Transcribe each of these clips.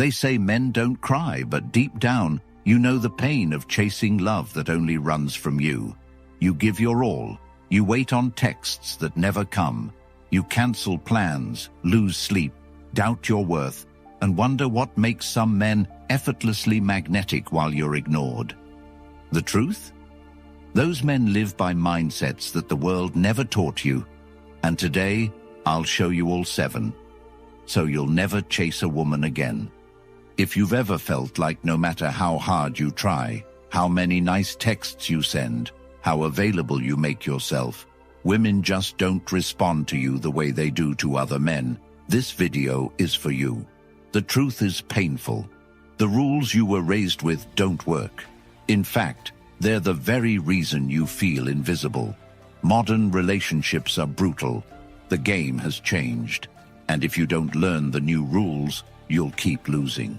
They say men don't cry, but deep down, you know the pain of chasing love that only runs from you. You give your all. You wait on texts that never come. You cancel plans, lose sleep, doubt your worth, and wonder what makes some men effortlessly magnetic while you're ignored. The truth? Those men live by mindsets that the world never taught you, and today I'll show you all 7, so you'll never chase a woman again. If you've ever felt like no matter how hard you try, how many nice texts you send, how available you make yourself, women just don't respond to you the way they do to other men, this video is for you. The truth is painful. The rules you were raised with don't work. In fact, they're the very reason you feel invisible. Modern relationships are brutal. The game has changed. And if you don't learn the new rules, you'll keep losing.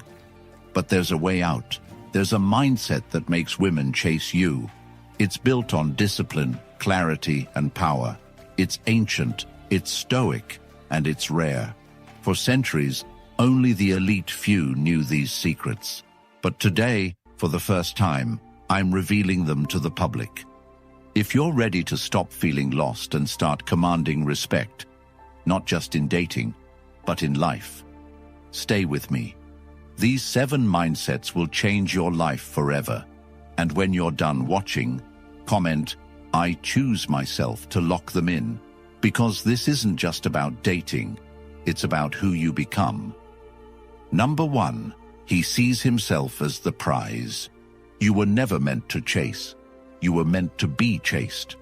But there's a way out. There's a mindset that makes women chase you. It's built on discipline, clarity, and power. It's ancient, it's stoic, and it's rare. For centuries, only the elite few knew these secrets. But today, for the first time, I'm revealing them to the public. If you're ready to stop feeling lost and start commanding respect, not just in dating, but in life, stay with me. These 7 mindsets will change your life forever. And when you're done watching, comment, "I choose myself," to lock them in. Because this isn't just about dating, it's about who you become. Number 1, he sees himself as the prize. You were never meant to chase. You were meant to be chased.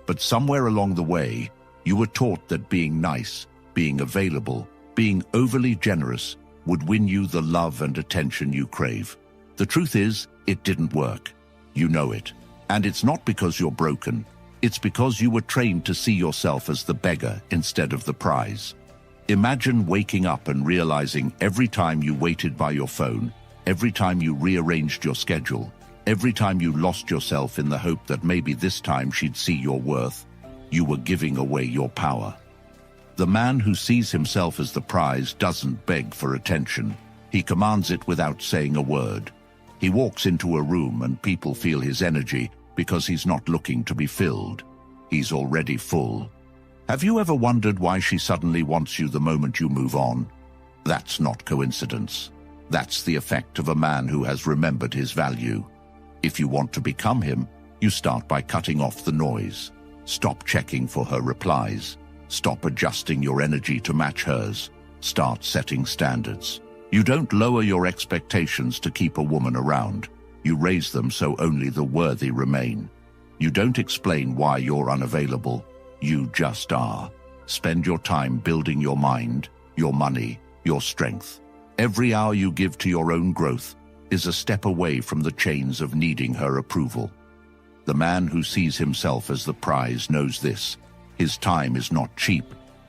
But somewhere along the way, you were taught that being nice, being available, being overly generous would win you the love and attention you crave. The truth is, it didn't work. You know it. And it's not because you're broken. It's because you were trained to see yourself as the beggar instead of the prize. Imagine waking up and realizing every time you waited by your phone, every time you rearranged your schedule, every time you lost yourself in the hope that maybe this time she'd see your worth, you were giving away your power. The man who sees himself as the prize doesn't beg for attention. He commands it without saying a word. He walks into a room and people feel his energy because he's not looking to be filled. He's already full. Have you ever wondered why she suddenly wants you the moment you move on? That's not coincidence. That's the effect of a man who has remembered his value. If you want to become him, you start by cutting off the noise. Stop checking for her replies. Stop adjusting your energy to match hers. Start setting standards. You don't lower your expectations to keep a woman around. You raise them so only the worthy remain. You don't explain why you're unavailable. You just are. Spend your time building your mind, your money, your strength. Every hour you give to your own growth is a step away from the chains of needing her approval. The man who sees himself as the prize knows this. His time is not cheap,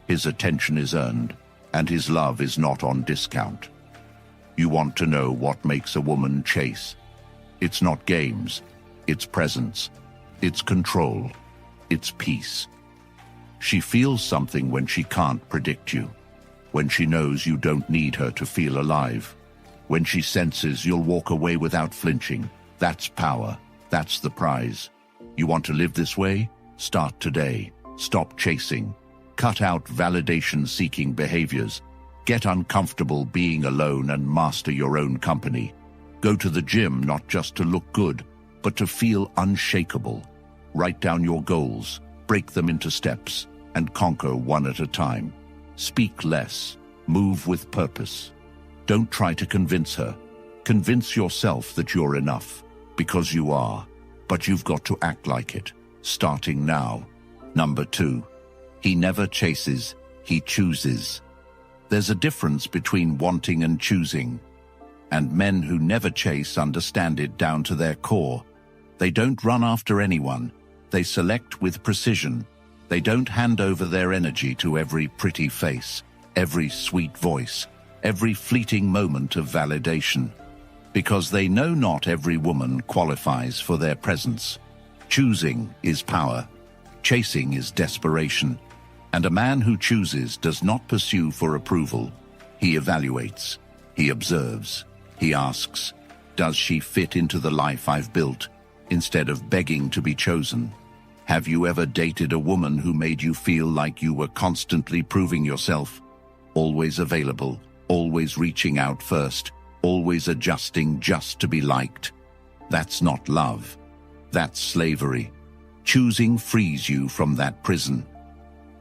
his attention is earned, and his love is not on discount. You want to know what makes a woman chase? It's not games, it's presence, it's control, it's peace. She feels something when she can't predict you, when she knows you don't need her to feel alive, when she senses you'll walk away without flinching. That's power, that's the prize. You want to live this way? Start today. Stop chasing. Cut out validation-seeking behaviors. Get uncomfortable being alone and master your own company. Go to the gym not just to look good, but to feel unshakable. Write down your goals, break them into steps, and conquer one at a time. Speak less. Move with purpose. Don't try to convince her. Convince yourself that you're enough, because you are. But you've got to act like it, starting now. Number 2, he never chases, he chooses. There's a difference between wanting and choosing. And men who never chase understand it down to their core. They don't run after anyone. They select with precision. They don't hand over their energy to every pretty face, every sweet voice, every fleeting moment of validation. Because they know not every woman qualifies for their presence. Choosing is power. Chasing is desperation. And a man who chooses does not pursue for approval. He evaluates. He observes. He asks, does she fit into the life I've built, instead of begging to be chosen? Have you ever dated a woman who made you feel like you were constantly proving yourself? Always available, always reaching out first, always adjusting just to be liked. That's not love. That's slavery. Choosing frees you from that prison.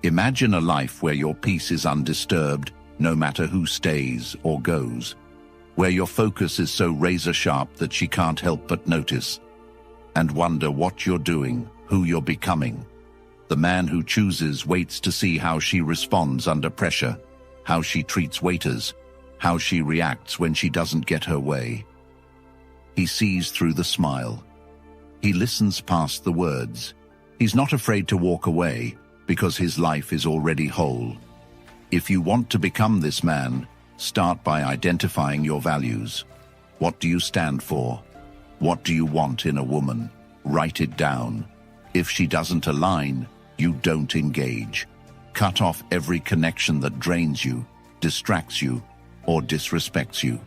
Imagine a life where your peace is undisturbed, no matter who stays or goes. Where your focus is so razor-sharp that she can't help but notice and wonder what you're doing, who you're becoming. The man who chooses waits to see how she responds under pressure, how she treats waiters, how she reacts when she doesn't get her way. He sees through the smile. He listens past the words. He's not afraid to walk away because his life is already whole. If you want to become this man, start by identifying your values. What do you stand for? What do you want in a woman? Write it down. If she doesn't align, you don't engage. Cut off every connection that drains you, distracts you, or disrespects you.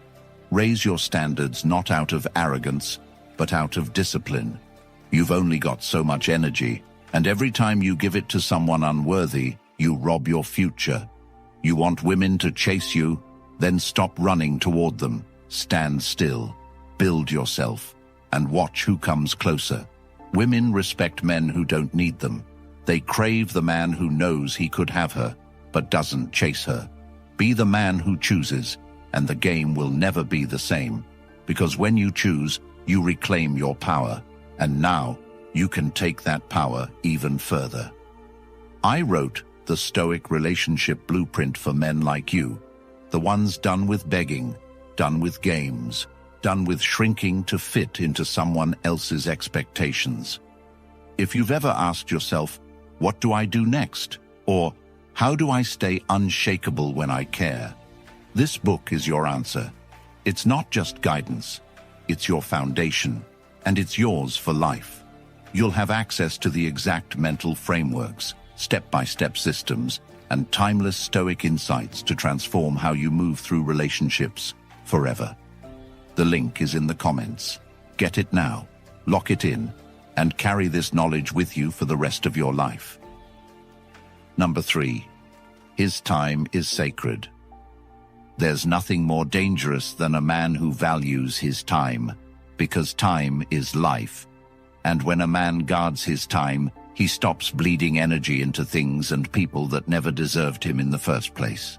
Raise your standards not out of arrogance, but out of discipline. You've only got so much energy, and every time you give it to someone unworthy, you rob your future. You want women to chase you? Then stop running toward them. Stand still. Build yourself, and watch who comes closer. Women respect men who don't need them. They crave the man who knows he could have her, but doesn't chase her. Be the man who chooses, and the game will never be the same. Because when you choose, you reclaim your power, and now you can take that power even further. I wrote the Stoic relationship blueprint for men like you, the ones done with begging, done with games, done with shrinking to fit into someone else's expectations. If you've ever asked yourself, what do I do next? Or, how do I stay unshakable when I care? This book is your answer. It's not just guidance. It's your foundation, and it's yours for life. You'll have access to the exact mental frameworks, step-by-step systems, and timeless Stoic insights to transform how you move through relationships forever. The link is in the comments. Get it now, lock it in, and carry this knowledge with you for the rest of your life. Number 3. His time is sacred. There's nothing more dangerous than a man who values his time, because time is life. And when a man guards his time, he stops bleeding energy into things and people that never deserved him in the first place.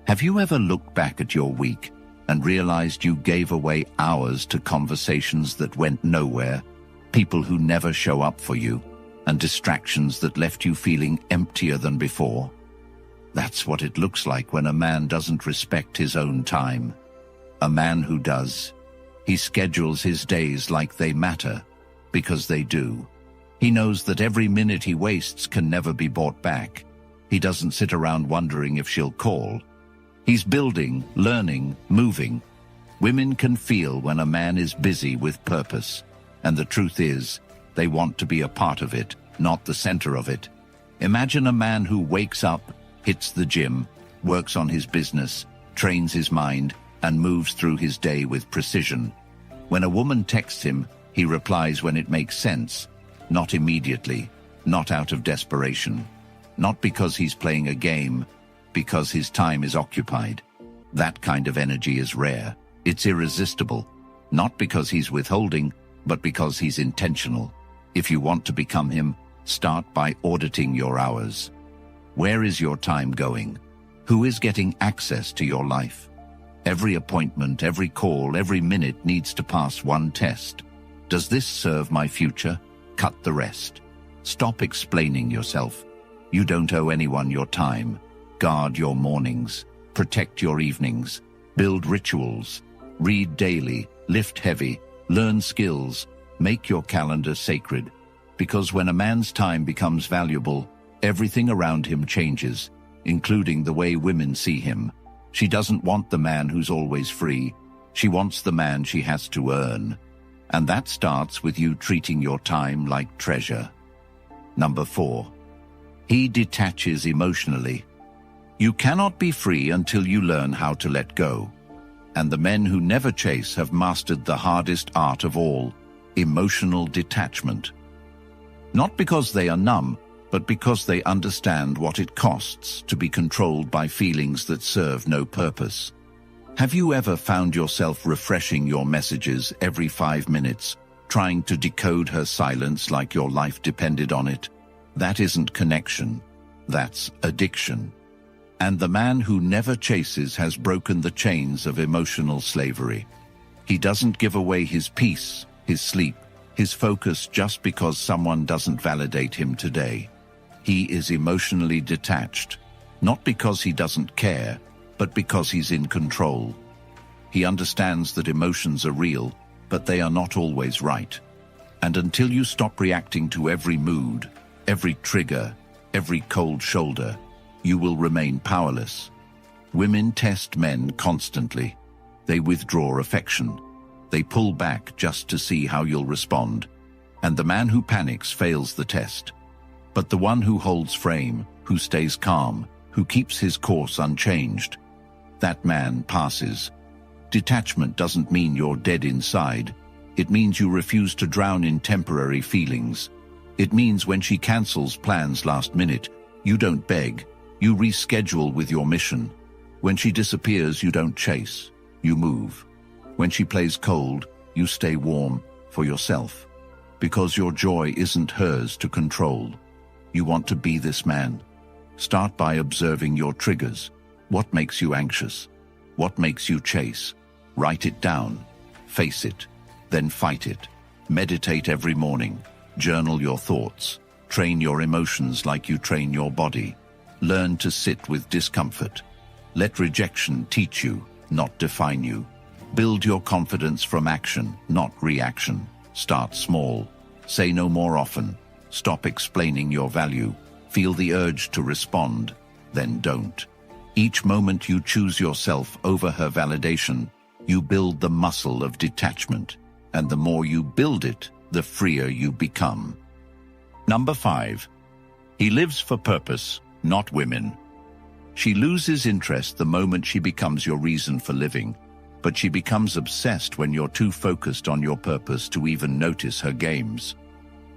Have you ever looked back at your week and realized you gave away hours to conversations that went nowhere, people who never show up for you, and distractions that left you feeling emptier than before? That's what it looks like when a man doesn't respect his own time. A man who does. He schedules his days like they matter, because they do. He knows that every minute he wastes can never be bought back. He doesn't sit around wondering if she'll call. He's building, learning, moving. Women can feel when a man is busy with purpose, and the truth is, they want to be a part of it, not the center of it. Imagine a man who wakes up, hits the gym, works on his business, trains his mind, and moves through his day with precision. When a woman texts him, he replies when it makes sense, not immediately, not out of desperation, not because he's playing a game, because his time is occupied. That kind of energy is rare. It's irresistible, not because he's withholding, but because he's intentional. If you want to become him, start by auditing your hours. Where is your time going? Who is getting access to your life? Every appointment, every call, every minute needs to pass one test. Does this serve my future? Cut the rest. Stop explaining yourself. You don't owe anyone your time. Guard your mornings. Protect your evenings. Build rituals. Read daily. Lift heavy. Learn skills. Make your calendar sacred. Because when a man's time becomes valuable, everything around him changes, including the way women see him. She doesn't want the man who's always free. She wants the man she has to earn. And that starts with you treating your time like treasure. Number 4. He detaches emotionally. You cannot be free until you learn how to let go. And the men who never chase have mastered the hardest art of all, emotional detachment. Not because they are numb, but because they understand what it costs to be controlled by feelings that serve no purpose. Have you ever found yourself refreshing your messages every 5 minutes, trying to decode her silence like your life depended on it? That isn't connection. That's addiction. And the man who never chases has broken the chains of emotional slavery. He doesn't give away his peace, his sleep, his focus just because someone doesn't validate him today. He is emotionally detached, not because he doesn't care, but because he's in control. He understands that emotions are real, but they are not always right. And until you stop reacting to every mood, every trigger, every cold shoulder, you will remain powerless. Women test men constantly. They withdraw affection. They pull back just to see how you'll respond. And the man who panics fails the test. But the one who holds frame, who stays calm, who keeps his course unchanged, that man passes. Detachment doesn't mean you're dead inside. It means you refuse to drown in temporary feelings. It means when she cancels plans last minute, you don't beg, you reschedule with your mission. When she disappears, you don't chase, you move. When she plays cold, you stay warm for yourself. Because your joy isn't hers to control. You want to be this man. Start by observing your triggers. What makes you anxious? What makes you chase? Write it down. Face it. Then fight it. Meditate every morning. Journal your thoughts. Train your emotions like you train your body. Learn to sit with discomfort. Let rejection teach you, not define you. Build your confidence from action, not reaction. Start small. Say no more often. Stop explaining your value. Feel the urge to respond, then don't. Each moment you choose yourself over her validation, you build the muscle of detachment. And the more you build it, the freer you become. Number 5. He lives for purpose, not women. She loses interest the moment she becomes your reason for living, but she becomes obsessed when you're too focused on your purpose to even notice her games.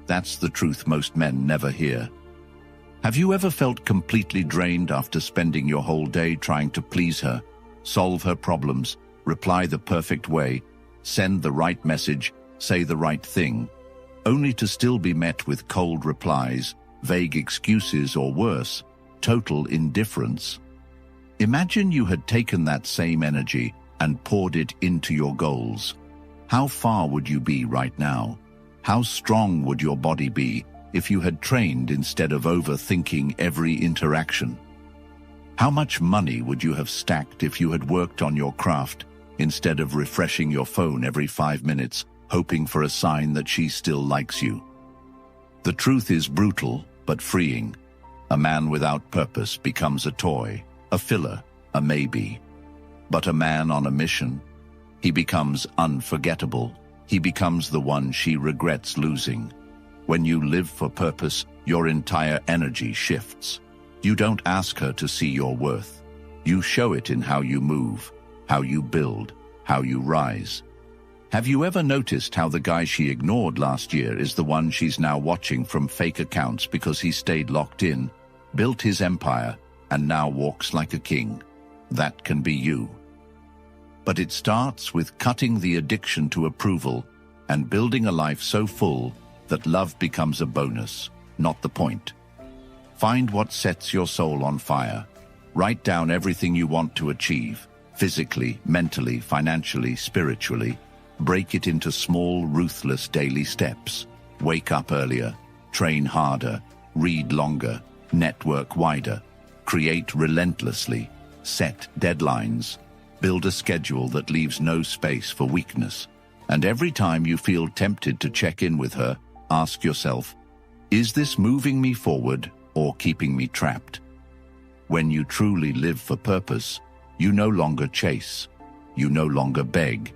That's the truth most men never hear. Have you ever felt completely drained after spending your whole day trying to please her, solve her problems, reply the perfect way, send the right message, say the right thing, only to still be met with cold replies, vague excuses, or worse, total indifference? Imagine you had taken that same energy and poured it into your goals. How far would you be right now? How strong would your body be if you had trained instead of overthinking every interaction? How much money would you have stacked if you had worked on your craft instead of refreshing your phone every 5 minutes, hoping for a sign that she still likes you? The truth is brutal, but freeing. A man without purpose becomes a toy, a filler, a maybe. But a man on a mission, he becomes unforgettable. He becomes the one she regrets losing. When you live for purpose, your entire energy shifts. You don't ask her to see your worth. You show it in how you move, how you build, how you rise. Have you ever noticed how the guy she ignored last year is the one she's now watching from fake accounts because he stayed locked in, built his empire, and now walks like a king? That can be you. But it starts with cutting the addiction to approval and building a life so full that love becomes a bonus, not the point. Find what sets your soul on fire. Write down everything you want to achieve, physically, mentally, financially, spiritually. Break it into small, ruthless daily steps. Wake up earlier, train harder, read longer, network wider, create relentlessly, set deadlines, build a schedule that leaves no space for weakness. And every time you feel tempted to check in with her, ask yourself, is this moving me forward or keeping me trapped? When you truly live for purpose, you no longer chase, you no longer beg,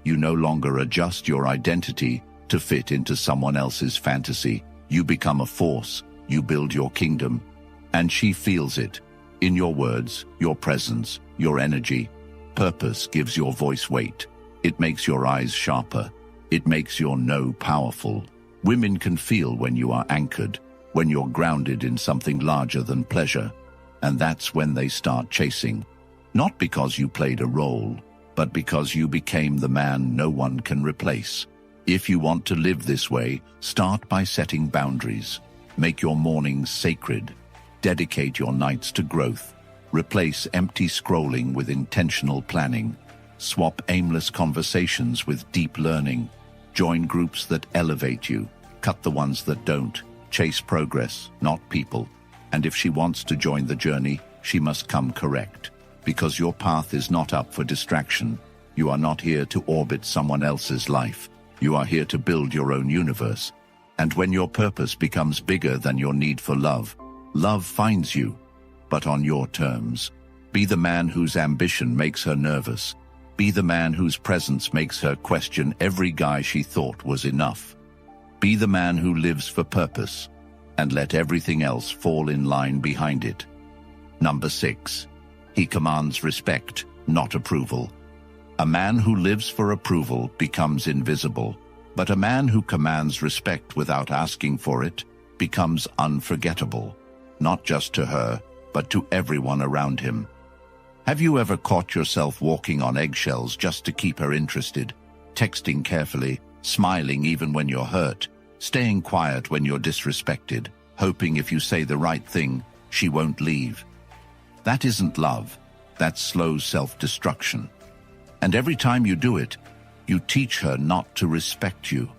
you no longer adjust your identity to fit into someone else's fantasy. You become a force, you build your kingdom, and she feels it, in your words, your presence, your energy. purpose gives your voice weight. It makes your eyes sharper. It makes your no powerful. Women can feel when you are anchored, when you're grounded in something larger than pleasure. And that's when they start chasing. Not because you played a role, but because you became the man no one can replace. If you want to live this way, start by setting boundaries. Make your mornings sacred. Dedicate your nights to growth. Replace empty scrolling with intentional planning. Swap aimless conversations with deep learning. Join groups that elevate you. Cut the ones that don't. Chase progress, not people. And if she wants to join the journey, she must come correct. Because your path is not up for distraction. You are not here to orbit someone else's life. You are here to build your own universe. And when your purpose becomes bigger than your need for love, love finds you, but on your terms. Be the man whose ambition makes her nervous. Be the man whose presence makes her question every guy she thought was enough. Be the man who lives for purpose, and let everything else fall in line behind it. Number 6. He commands respect, not approval. A man who lives for approval becomes invisible, but a man who commands respect without asking for it becomes unforgettable, not just to her, but to everyone around him. Have you ever caught yourself walking on eggshells just to keep her interested, texting carefully, smiling even when you're hurt, staying quiet when you're disrespected, hoping if you say the right thing, she won't leave? That isn't love. That's slow self-destruction. And every time you do it, you teach her not to respect you.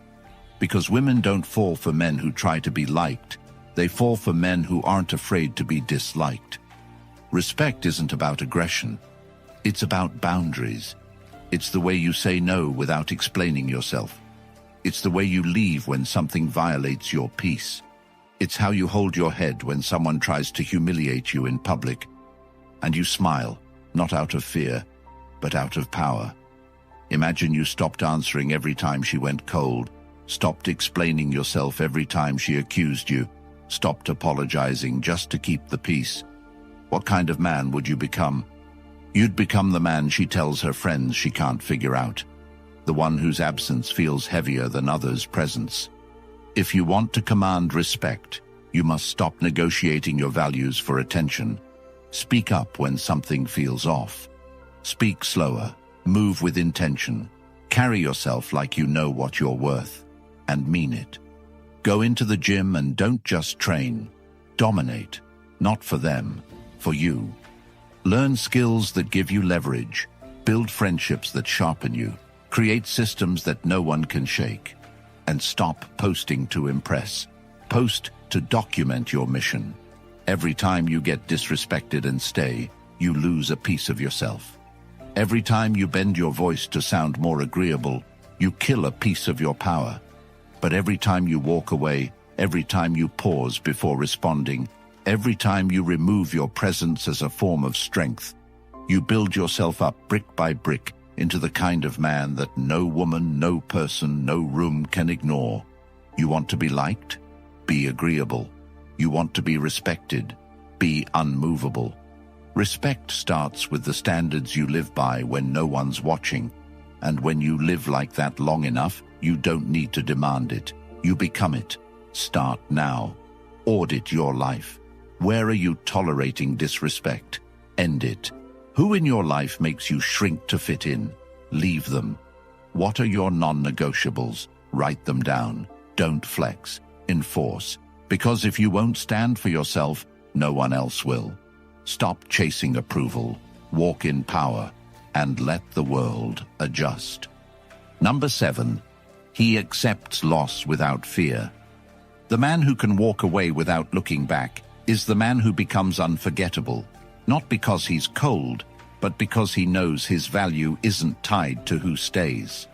Because women don't fall for men who try to be liked. They fall for men who aren't afraid to be disliked. Respect isn't about aggression. It's about boundaries. It's the way you say no without explaining yourself. It's the way you leave when something violates your peace. It's how you hold your head when someone tries to humiliate you in public. And you smile, not out of fear, but out of power. Imagine you stopped answering every time she went cold, stopped explaining yourself every time she accused you, stopped apologizing just to keep the peace. What kind of man would you become? You'd become the man she tells her friends she can't figure out, the one whose absence feels heavier than others' presence. If you want to command respect, you must stop negotiating your values for attention. Speak up when something feels off. Speak slower, move with intention, carry yourself like you know what you're worth, and mean it. Go into the gym and don't just train. Dominate, not for them, for you. Learn skills that give you leverage, build friendships that sharpen you, create systems that no one can shake. And stop posting to impress. Post to document your mission. Every time you get disrespected and stay, you lose a piece of yourself. Every time you bend your voice to sound more agreeable, you kill a piece of your power. But every time you walk away, every time you pause before responding, every time you remove your presence as a form of strength, you build yourself up brick by brick into the kind of man that no woman, no person, no room can ignore. You want to be liked? Be agreeable. You want to be respected? Be unmovable. Respect starts with the standards you live by when no one's watching. And when you live like that long enough, you don't need to demand it. You become it. Start now. Audit your life. Where are you tolerating disrespect? End it. Who in your life makes you shrink to fit in? Leave them. What are your non-negotiables? Write them down. Don't flex. Enforce. Because if you won't stand for yourself, no one else will. Stop chasing approval. Walk in power. And let the world adjust. Number 7. He accepts loss without fear. The man who can walk away without looking back is the man who becomes unforgettable, not because he's cold, but because he knows his value isn't tied to who stays.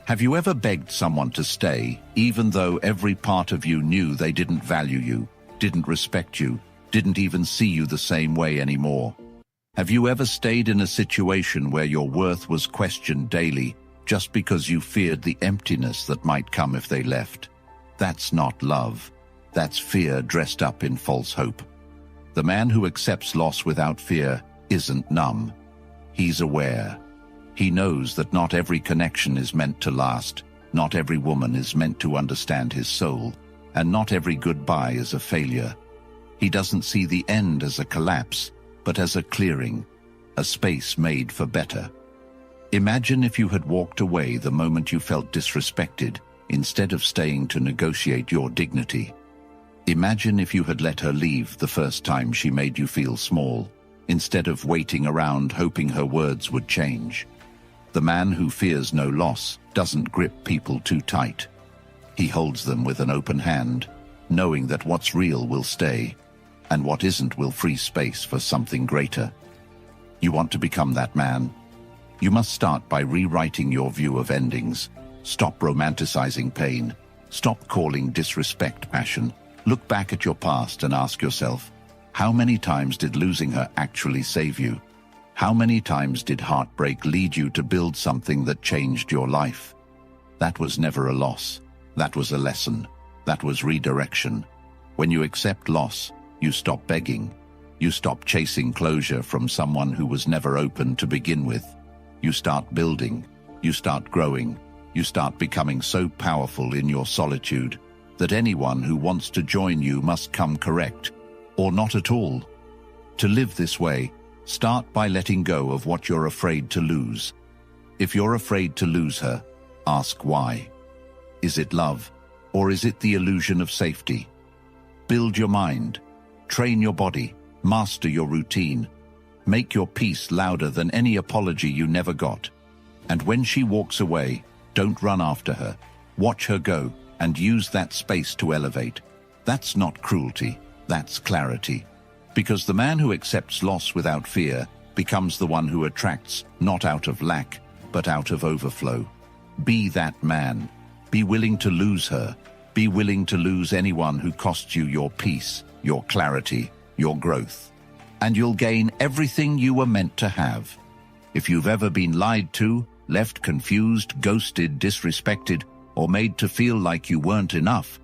Have you ever begged someone to stay, even though every part of you knew they didn't value you, didn't respect you, didn't even see you the same way anymore? Have you ever stayed in a situation where your worth was questioned daily just because you feared the emptiness that might come if they left? That's not love. That's fear dressed up in false hope. The man who accepts loss without fear isn't numb. He's aware. He knows that not every connection is meant to last, not every woman is meant to understand his soul, and not every goodbye is a failure. He doesn't see the end as a collapse, but as a clearing, a space made for better. Imagine if you had walked away the moment you felt disrespected, instead of staying to negotiate your dignity. Imagine if you had let her leave the first time she made you feel small, instead of waiting around hoping her words would change. The man who fears no loss doesn't grip people too tight. He holds them with an open hand, knowing that what's real will stay, and what isn't will free space for something greater. You want to become that man? You must start by rewriting your view of endings. Stop romanticizing pain. Stop calling disrespect passion. Look back at your past and ask yourself, how many times did losing her actually save you? How many times did heartbreak lead you to build something that changed your life? That was never a loss. That was a lesson. That was redirection. When you accept loss, you stop begging. You stop chasing closure from someone who was never open to begin with. You start building. You start growing. You start becoming so powerful in your solitude that anyone who wants to join you must come correct, or not at all. To live this way, start by letting go of what you're afraid to lose. If you're afraid to lose her, ask why. Is it love, or is it the illusion of safety? Build your mind, train your body, master your routine, make your peace louder than any apology you never got. And when she walks away, don't run after her. Watch her go and use that space to elevate. That's not cruelty, that's clarity. Because the man who accepts loss without fear becomes the one who attracts, not out of lack, but out of overflow. Be that man. Be willing to lose her. Be willing to lose anyone who costs you your peace, your clarity, your growth. And you'll gain everything you were meant to have. If you've ever been lied to, left confused, ghosted, disrespected, or made to feel like you weren't enough,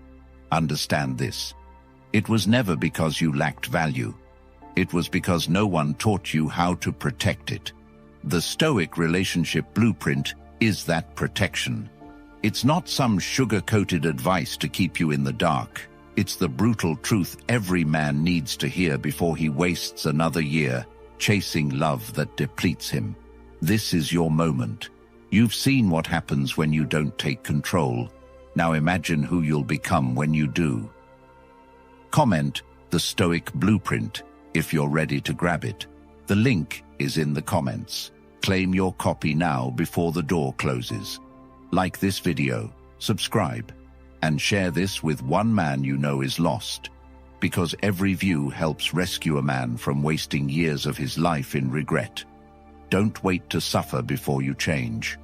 understand this. It was never because you lacked value. It was because no one taught you how to protect it. The Stoic relationship blueprint is that protection. It's not some sugar-coated advice to keep you in the dark. It's the brutal truth every man needs to hear before he wastes another year chasing love that depletes him. This is your moment. You've seen what happens when you don't take control. Now imagine who you'll become when you do. Comment the Stoic Blueprint if you're ready to grab it. The link is in the comments. Claim your copy now before the door closes. Like this video, subscribe, and share this with one man you know is lost, because every view helps rescue a man from wasting years of his life in regret. Don't wait to suffer before you change.